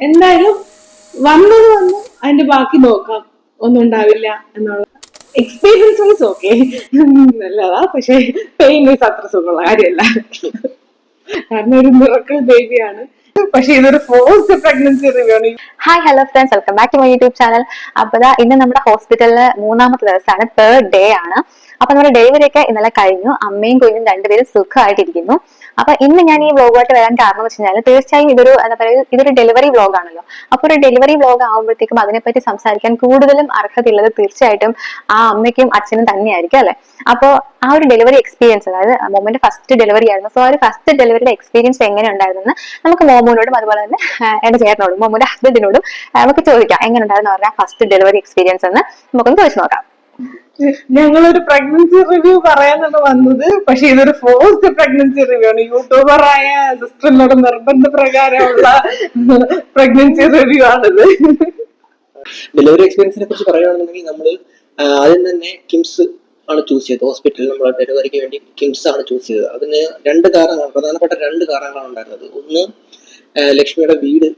എന്തായാലും വന്നത് വന്നു, അതിന്റെ ബാക്കി നോക്കാം, ഒന്നും ഉണ്ടാവില്ല എന്നുള്ള എക്സ്പീരിയൻസ് വൈസ് ഓക്കെ നല്ലതാ. പക്ഷെ പെയിൻ വൈസ് അത്ര സുഖമുള്ള കാര്യമല്ല. കാരണം ഒരു മിറക്കിൾ ബേബിയാണ്. പക്ഷെ ഇതൊരു ഫോഴ്സ്ഡ് പ്രഗ്നൻസി റിവ്യൂ ആണ്. Hi hello friends, welcome back to my YouTube channel. അപ്പൊ ഇന്ന് നമ്മുടെ ഹോസ്പിറ്റലിലെ 3-ാമത്തെ ദിവസമാണ്, 3rd ഡേ ആണ്. അപ്പൊ നമ്മുടെ ഡെലിവറി ഒക്കെ ഇന്നലെ കഴിഞ്ഞു. അമ്മയും കുഞ്ഞും രണ്ടുപേരും സുഖമായിട്ടിരിക്കുന്നു. അപ്പൊ ഇന്ന് ഞാൻ ഈ വ്ലോഗായിട്ട് വരാൻ കാരണം എന്ന് വെച്ച് കഴിഞ്ഞാൽ, തീർച്ചയായും ഇതൊരു ഡെലിവറി വ്ലോഗ് ആണല്ലോ. അപ്പൊ ഒരു ഡെലിവറി വ്ലോഗ് ആകുമ്പോഴത്തേക്കും അതിനെപ്പറ്റി സംസാരിക്കാൻ കൂടുതലും അർഹതയുള്ളത് തീർച്ചയായിട്ടും ആ അമ്മയ്ക്കും അച്ഛനും തന്നെയായിരിക്കും അല്ലെ. അപ്പൊ ആ ഒരു ഡെലിവറി എക്സ്പീരിയൻസ്, അതായത് മോമന്റെ ഫസ്റ്റ് ഡെലിവറി ആയിരുന്നു. സോ ആ ഒരു ഫസ്റ്റ് ഡെലിവറിയുടെ എക്സ്പീരിയൻസ് എങ്ങനെ ഉണ്ടായിരുന്നെന്ന് നമുക്ക് മോമോനോടും അതുപോലെ തന്നെ എന്റെ ചേട്ടനോടും മോമോന്റെ ഹസ്ബൻഡിനോടും നമുക്ക് ചോദിക്കാം. എങ്ങനെ ഉണ്ടായിരുന്നു പറഞ്ഞാൽ ഫസ്റ്റ് ഡെലിവറി എക്സ്പീരിയൻസ് എന്ന് നമുക്കൊന്ന് ചോദിച്ചു നോക്കാം. ഞങ്ങളൊരു പ്രഗ്നൻസി റിവ്യൂ പറയാനാണ് വന്നത്, പക്ഷെ ഇതൊരു ഫോഴ്സ്ഡ് പ്രഗ്നൻസി റിവ്യൂ ആണ്. യൂട്യൂബറായ സിസ്റ്ററിനോട് നിർബന്ധ പ്രകാരമുള്ള പ്രഗ്നൻസി റിവ്യൂ ആണിത്. ഡെലിവറി എക്സ്പീരിയൻസിനെ കുറിച്ച് പറയുകയാണെന്നുണ്ടെങ്കിൽ നമ്മൾ ആദ്യം തന്നെ കിംസ് ആണ് ചൂസ് ചെയ്തത്. ഹോസ്പിറ്റലിൽ നമ്മൾ ഡെലിവറിക്ക് വേണ്ടി കിംസ് ആണ് ചൂസ് ചെയ്തത്. അതിന് പ്രധാനപ്പെട്ട രണ്ട് കാരണങ്ങളാണ് ഉണ്ടായിരുന്നത്. ഒന്ന്, ലക്ഷ്മിയുടെ വീട്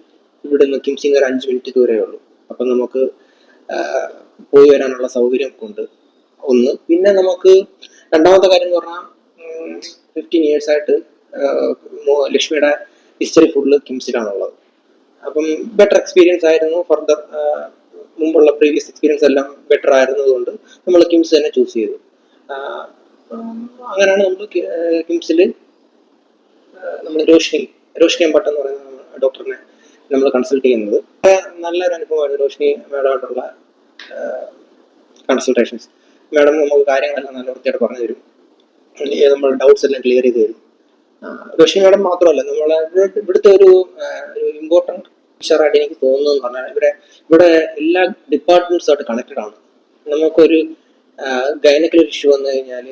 ഇവിടുന്ന് കിംസിന് ഒരു 5 മിനിറ്റ് ദൂരമേ ഉള്ളൂ. അപ്പം നമുക്ക് പോയി വരാനുള്ള സൗകര്യം ഉണ്ട് ഒന്ന്. പിന്നെ നമുക്ക് രണ്ടാമത്തെ കാര്യം എന്ന് പറഞ്ഞാൽ 15 years ആയിട്ട് ലക്ഷ്മിയുടെ ഹിസ്റ്ററി ഫുള്ള് കിംസിലാണുള്ളത്. അപ്പം ബെറ്റർ എക്സ്പീരിയൻസ് ആയിരുന്നു. ഫർദർ മുമ്പുള്ള പ്രീവിയസ് എക്സ്പീരിയൻസ് എല്ലാം ബെറ്റർ ആയിരുന്നതുകൊണ്ട് നമ്മൾ കിംസ് തന്നെ ചൂസ് ചെയ്തു. അങ്ങനെയാണ് നമ്മൾ കിംസിൽ നമ്മൾ രോഷ്നി അമ്പട്ട് എന്ന് പറയുന്ന ഡോക്ടറിനെ നമ്മൾ കൺസൾട്ട് ചെയ്യുന്നത്. നല്ലൊരു അനുഭവമായിരുന്നു രോഷ്നി മാഡമായിട്ടുള്ള കൺസൾട്ടേഷൻസ്. മാഡം നമുക്ക് കാര്യങ്ങളെല്ലാം നല്ല വൃത്തിയായിട്ട് പറഞ്ഞു തരും. നമ്മൾ ഡൗട്ട്സ് എല്ലാം ക്ലിയർ ചെയ്ത് തരും. രോഷ്നി മാഡം മാത്രമല്ല, നമ്മളെ ഇവിടുത്തെ ഒരു ഇമ്പോർട്ടൻറ്റ് ഫീച്ചറായിട്ട് എനിക്ക് തോന്നുന്നതെന്ന് പറഞ്ഞാൽ ഇവിടെ എല്ലാ ഡിപ്പാർട്ട്മെന്റ്സുമായിട്ട് കണക്റ്റഡ് ആണ്. നമുക്കൊരു ഗൈനക്കിലൊരു ഇഷ്യൂ വന്നു കഴിഞ്ഞാൽ,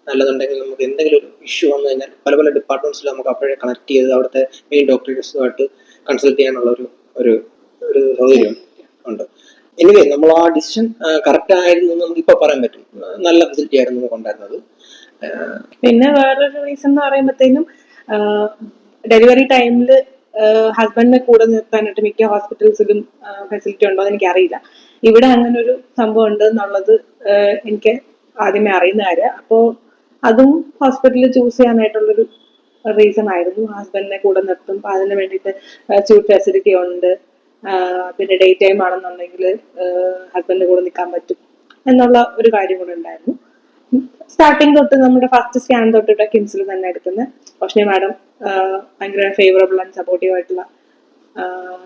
നല്ലതുണ്ടെങ്കിൽ നമുക്ക് എന്തെങ്കിലും ഒരു ഇഷ്യൂ വന്നു കഴിഞ്ഞാൽ പല ഡിപ്പാർട്ട്മെന്റ്സിൽ നമുക്ക് അപ്പോഴേ കണക്ട് ചെയ്ത് അവിടുത്തെ മെയിൻ ഡോക്ടേഴ്സുമായിട്ട് കൺസൾട്ട് ചെയ്യാനുള്ള ഒരു സൗകര്യം ഉണ്ട്. എനിവേ, നമ്മൾ ആ ഡിസിഷൻ കറക്റ്റ് ആയിരുന്നു എന്ന് നമുക്ക് ഇപ്പൊ പറയാൻ പറ്റും. നല്ല ഫെസിലിറ്റി ആയിരുന്നു നമുക്ക് ഉണ്ടായിരുന്നത്. പിന്നെ വേറൊരു റീസൺ എന്ന് പറയുമ്പോഴത്തേനും, ഡെലിവറി ടൈമിൽ ഹസ്ബൻഡിനെ കൂടെ നിർത്താനായിട്ട് മിക്ക ഹോസ്പിറ്റൽസിലും ഫെസിലിറ്റി ഉണ്ടോ എന്ന് എനിക്കറിയില്ല. ഇവിടെ അങ്ങനെ ഒരു സംഭവം ഉണ്ട് എന്നുള്ളത് എനിക്ക് ആദ്യമേ അറിയുന്ന കാര്യം. അപ്പോൾ അതും ഹോസ്പിറ്റലിൽ ചൂസ് ചെയ്യാനായിട്ടുള്ളൊരു റീസൺ ആയിരുന്നു. ഹസ്ബൻഡിനെ കൂടെ നിർത്തും, അപ്പൊ അതിന് വേണ്ടിയിട്ട് സ്യൂട്ട് ഫെസിലിറ്റി ഉണ്ട്. പിന്നെ ഡേ ടൈം ആണെന്നുണ്ടെങ്കിൽ ഹസ്ബൻഡിന്റെ കൂടെ നിൽക്കാൻ പറ്റും എന്നുള്ള ഒരു കാര്യം കൂടെ ഉണ്ടായിരുന്നു. സ്റ്റാർട്ടിങ് തൊട്ട് നമ്മുടെ ഫസ്റ്റ് സ്കാൻ തൊട്ടിട്ട് കിംസിൽ തന്നെ എടുക്കുന്ന റോഷ്നി മാഡം ഭയങ്കര ഫേവറബിൾ ആൻഡ് സപ്പോർട്ടീവ് ആയിട്ടുള്ള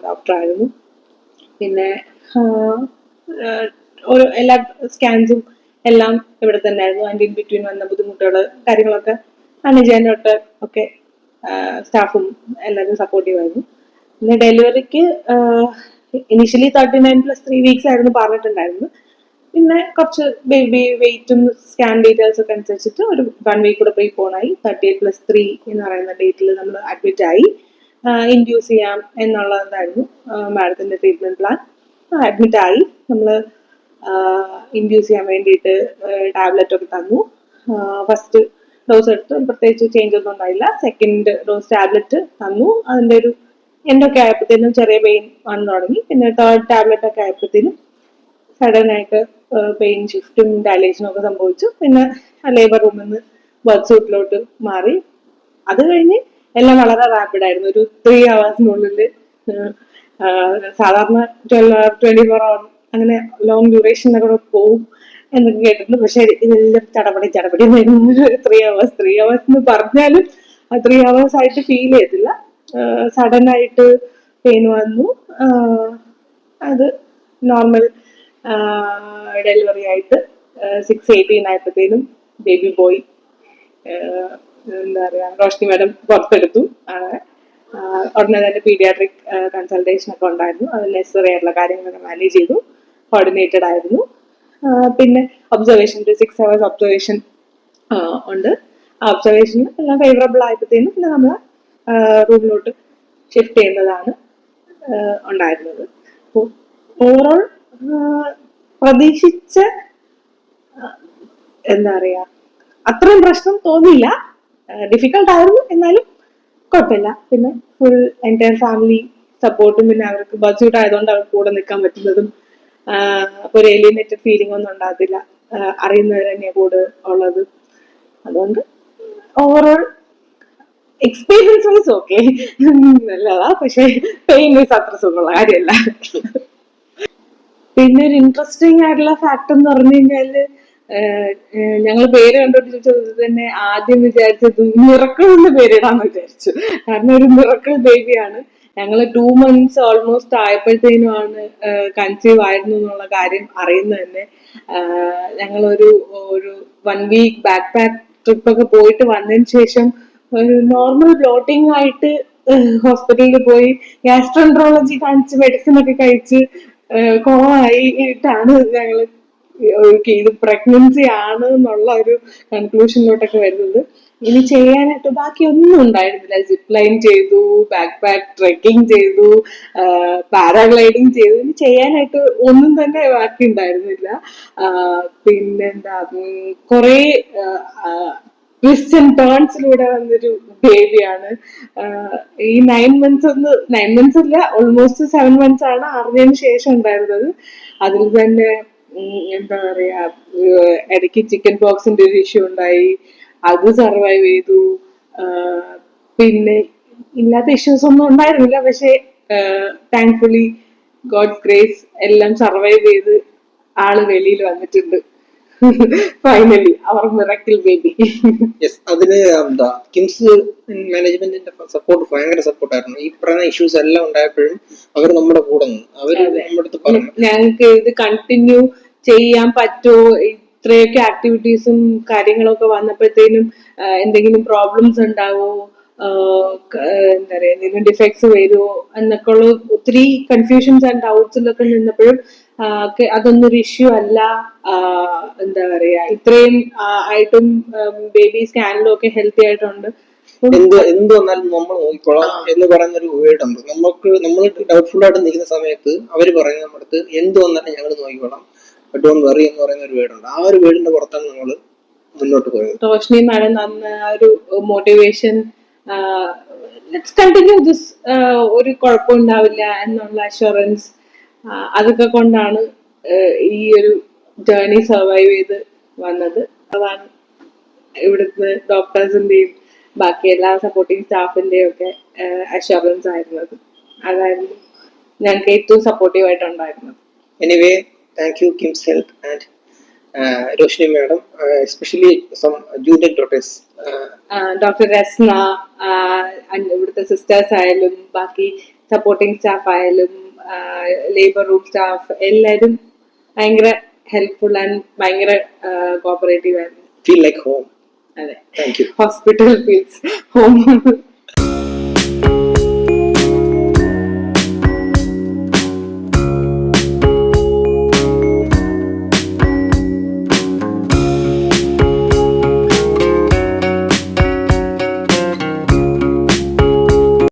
ഡോക്ടറായിരുന്നു. പിന്നെ എല്ലാ സ്കാൻസും എല്ലാം ഇവിടെ തന്നെ ആയിരുന്നു. അതിൻ്റെ ഇൻ ബിറ്റ്വീൻ വന്ന ബുദ്ധിമുട്ടുകൾ കാര്യങ്ങളൊക്കെ മാനേജ് ചെയ്യാനോട്ട് ഒക്കെ സ്റ്റാഫും എല്ലാവരും സപ്പോർട്ടീവ് ആയിരുന്നു. പിന്നെ ഡെലിവറിക്ക് ഇനീഷ്യലി 39+3 weeks ആയിരുന്നു പറഞ്ഞിട്ടുണ്ടായിരുന്നത്. പിന്നെ കുറച്ച് ബേബി വെയിറ്റും സ്കാൻ ഡീറ്റെയിൽസ് ഒക്കെ അനുസരിച്ചിട്ട് ഒരു 1 week കൂടെ പോയി പോണായി. 38+3 എന്ന് പറയുന്ന ഡേറ്റിൽ നമ്മൾ അഡ്മിറ്റ് ആയി. ഇൻഡ്യൂസ് ചെയ്യാം എന്നുള്ളതായിരുന്നു മാഡത്തിന്റെ ട്രീറ്റ്മെന്റ് പ്ലാൻ. അഡ്മിറ്റ് ആയി. നമ്മൾ ഇൻഡ്യൂസ് ചെയ്യാൻ വേണ്ടിയിട്ട് ടാബ്ലറ്റ് ഒക്കെ തന്നു. ഫസ്റ്റ് ഡോസ് എടുത്ത് പ്രത്യേകിച്ച് ചേഞ്ച് ഒന്നും ഉണ്ടായില്ല. സെക്കൻഡ് ഡോസ് ടാബ്ലറ്റ് തന്നു. അതിൻ്റെ ഒരു എൻഡൊക്കെ ആയപ്പോഴത്തേനും ചെറിയ പെയിൻ വന്നു തുടങ്ങി. പിന്നെ 3rd ടാബ്ലറ്റ് ഒക്കെ ആയപ്പോഴത്തേനും സഡൻ ആയിട്ട് പെയിൻ ഷിഫ്റ്റും ഡയലേഷനും ഒക്കെ സംഭവിച്ചു. പിന്നെ ലേബർ റൂമിൽ നിന്ന് ബർത്ത് സൂട്ടിലോട്ട് മാറി. അത് കഴിഞ്ഞ് എല്ലാം വളരെ റാപ്പിഡ് ആയിരുന്നു. ഒരു 3 hours സാധാരണ 24 hour അങ്ങനെ ലോങ് ഡ്യൂറേഷനൊക്കെ പോവും എന്നൊക്കെ കേട്ടിട്ടുണ്ട്. പക്ഷെ ഇതെല്ലാം ചടപടി 3 hours എന്ന് പറഞ്ഞാലും ആ 3 hours ആയിട്ട് ഫീൽ ചെയ്തില്ല. സഡൻ ആയിട്ട് പെയിൻ വന്നു. അത് നോർമൽ ഡെലിവറി ആയിട്ട് 6:18 ആയപ്പോഴത്തേനും ബേബി ബോയ് എന്താ പറയാ റോഷ്നി മാഡം പുറത്തെടുത്തു. ഉടനെ തന്നെ പീഡിയാട്രിക് കൺസൾട്ടേഷൻ ഒക്കെ ഉണ്ടായിരുന്നു. അതിൽ നെസസറി ആയിട്ടുള്ള കാര്യങ്ങളൊക്കെ മാനേജ് ചെയ്തു. കോർഡിനേറ്റഡ് ആയിരുന്നു. പിന്നെ ഒബ്സർവേഷൻ, 6 hours ഒബ്സർവേഷൻ ഉണ്ട്. ആ ഒബ്സർവേഷന് എല്ലാം ഫേവറബിൾ ആയപ്പോഴത്തേനും പിന്നെ നമ്മൾ റൂമിലോട്ട് ഷിഫ്റ്റ് ചെയ്യുന്നതാണ് ഉണ്ടായിരുന്നത്. അപ്പോൾ ഓവറോൾ പ്രതീക്ഷിച്ച എന്താ പറയാ അത്രയും പ്രശ്നം തോന്നിയില്ല. ഡിഫിക്കൽട്ട് ആയിരുന്നു, എന്നാലും കുഴപ്പമില്ല. പിന്നെ ഫുൾ എൻ്റയർ ഫാമിലി സപ്പോർട്ടും പിന്നെ അവർക്ക് ബസ്യൂട്ട് ആയതുകൊണ്ട് അവർക്ക് കൂടെ നിൽക്കാൻ പറ്റുന്നതും അപ്പൊ ഒരു ഏലിയനേറ്റഡ് ഫീലിംഗ് ഒന്നും ഉണ്ടാകത്തില്ല. അറിയുന്നവർ തന്നെയാണ് കൂടെ ഉള്ളത്. അതുകൊണ്ട് ഓവറോൾ എക്സ്പീരിയൻസ് വൈസ് ഓക്കെ നല്ലതാ. പക്ഷെ പെയിൻ വൈസ് അത്ര സുഖമുള്ള കാര്യമല്ല. പിന്നെ ഒരു ഇൻട്രസ്റ്റിംഗ് ആയിട്ടുള്ള ഫാക്ട് എന്ന് പറഞ്ഞു കഴിഞ്ഞാല് ഞങ്ങൾ പേര് കണ്ടോട്ട് ചോദിച്ചത് തന്നെ ആദ്യം വിചാരിച്ചത് മിറക്കിൾ എന്ന് പേരിടാന്ന് വിചാരിച്ചു. കാരണം ഒരു മിറക്കിൾ ബേബിയാണ്. ഞങ്ങള് 2 months ഓൾമോസ്റ്റ് ആയപ്പോഴത്തേനുമാണ് കൺസീവ് ആയിരുന്നു എന്നുള്ള കാര്യം അറിയുന്നത് തന്നെ. ഞങ്ങളൊരു 1 week ബാക്ക് പാക്ക് ട്രിപ്പ് ഒക്കെ പോയിട്ട് വന്നതിന് ശേഷം ഒരു നോർമൽ ബ്ലോട്ടിംഗ് ആയിട്ട് ഹോസ്പിറ്റലിൽ പോയി ഗ്യാസ്ട്രോൻട്രോളജി കാണിച്ച് മെഡിസിൻ ഒക്കെ കഴിച്ച് കുറവായിട്ടാണ് ഞങ്ങള് ഇത് പ്രഗ്നൻസി ആണ് എന്നുള്ള ഒരു കൺക്ലൂഷനിലോട്ടൊക്കെ വരുന്നത്. ഇനി ചെയ്യാനായിട്ട് ബാക്കി ഒന്നും ഉണ്ടായിരുന്നില്ല. സിപ്പ് ലൈൻ ചെയ്തു, ബാക്ക് പാക്ക് ട്രെക്കിംഗ് ചെയ്തു, പാരാഗ്ലൈഡിങ് ചെയ്തു. ഇനി ചെയ്യാനായിട്ട് ഒന്നും തന്നെ ബാക്കി ഉണ്ടായിരുന്നില്ല. പിന്നെന്താ കുറെ ട്വിസ്റ്റ് ആൻഡ് ടേൺസിലൂടെ വന്നൊരു ബേബിയാണ്. ഈ 9 months 9 months അല്ല, ഓൾമോസ്റ്റ് 7 months ആണ് അറിഞ്ഞതിന് ശേഷം ഉണ്ടായിരുന്നത്. അതിൽ തന്നെ എന്താ പറയാ, ഇടയ്ക്ക് ചിക്കൻ പോക്സിന്റെ ഒരു ഇഷ്യൂ ഉണ്ടായി, അത് സർവൈവ് ചെയ്തു. പിന്നെ ഇല്ലാത്ത ഇഷ്യൂസ് ഒന്നും ഉണ്ടായിരുന്നില്ല. പക്ഷെ താങ്ക്ഫുള്ളി ഗോഡ്സ് ഗ്രേസ് എല്ലാം സർവൈവ് ചെയ്ത് ആള് വെളിയിൽ വന്നിട്ടുണ്ട്. ഫൈനലി അവർ മിറക്കിൾ ബേബി. അതിന് എന്താ കിംസ് മാനേജ്മെന്റിന്റെ സപ്പോർട്ട് ഭയങ്കര സപ്പോർട്ടായിരുന്നു. ഈ പറയുന്ന ഇഷ്യൂസ് എല്ലാം ഉണ്ടായപ്പോഴും അവർ നമ്മുടെ കൂടെ നിന്ന് അവര് നമ്മുടെ അടുത്ത് പറഞ്ഞു ഞങ്ങൾക്ക് ഇത് കണ്ടിന്യൂ ചെയ്യാൻ പറ്റുമോ, ഇത്രയൊക്കെ ആക്ടിവിറ്റീസും കാര്യങ്ങളൊക്കെ വന്നപ്പോഴത്തേനും എന്തെങ്കിലും പ്രോബ്ലംസ് ഉണ്ടാവോ, എന്താ പറയാ എന്തെങ്കിലും ഡിഫക്ട്സ് വരുമോ എന്നൊക്കെ ഉള്ള ഒത്തിരി കൺഫ്യൂഷൻസ് ആൻഡ് ഡൗട്ട്സിലൊക്കെ നിന്നപ്പോഴും അതൊന്നൊരു ഇഷ്യൂ അല്ല. എന്താ പറയാ ഇത്രയും ആയിട്ടും ബേബി സ്കാനിലും ഒക്കെ ഹെൽത്തി ആയിട്ടുണ്ട്. എന്ത് വന്നാലും നമ്മൾ നോക്കിക്കോളാം എന്ന് പറയുന്ന ഒരു വേർഡ് ഉണ്ട്. നമ്മൾ ഡൗട്ട്ഫുൾ ആയിട്ട് നിൽക്കുന്ന സമയത്ത് അവര് പറയുന്നത് നമ്മുടെ അടുത്ത് എന്ത് വന്നാലും ഞങ്ങൾ നോക്കിക്കോളാം, ഡോണ്ട് വറി എന്ന് പറയുന്ന ഒരു വേർഡ് ഉണ്ട്. ആ ഒരു വേർഡിന്റെ പുറത്താണ് നമ്മൾ മുന്നോട്ട് പോയത്. റോഷ്നി മാഡം തന്ന ഒരു മോട്ടിവേഷൻ, ലെറ്റ്സ് കണ്ടിന്യൂ ദിസ്, ഒരു കുഴപ്പമുണ്ടാവില്ല എന്നുള്ള അഷുറൻസ്, അതൊക്കെ കൊണ്ടാണ് ഈ ഒരു ജേർണി സർവൈവ് ചെയ്ത് വന്നത്. അതാണ് ഇവിടുത്തെ ഡോക്ടേഴ്സിന്റെയും ബാക്കി എല്ലാ സപ്പോർട്ടിങ് സ്റ്റാഫിന്റെയും ഒക്കെ അഷുറൻസ് ആയിരുന്നത്. അതായിരുന്നു ഞങ്ങൾക്ക് ഏറ്റവും സപ്പോർട്ടീവ് ആയിട്ടുണ്ടായിരുന്നത്. Anyway, thank you KIMS health and Roshni madam, especially some junior doctors, doctor Rasna, ഇവിടുത്തെ സിസ്റ്റേഴ്സ് ആയാലും ബാക്കി സപ്പോർട്ടിങ് സ്റ്റാഫ് ആയാലും ലേബർ റൂം സ്റ്റാഫ് എല്ലാവരും ഭയങ്കര ഹെൽപ്ഫുൾ ആൻഡ് ഭയങ്കര കോപ്പറേറ്റീവ് ആയിരുന്നു. feel like home. അതെ, Thank you. Hospital feels home.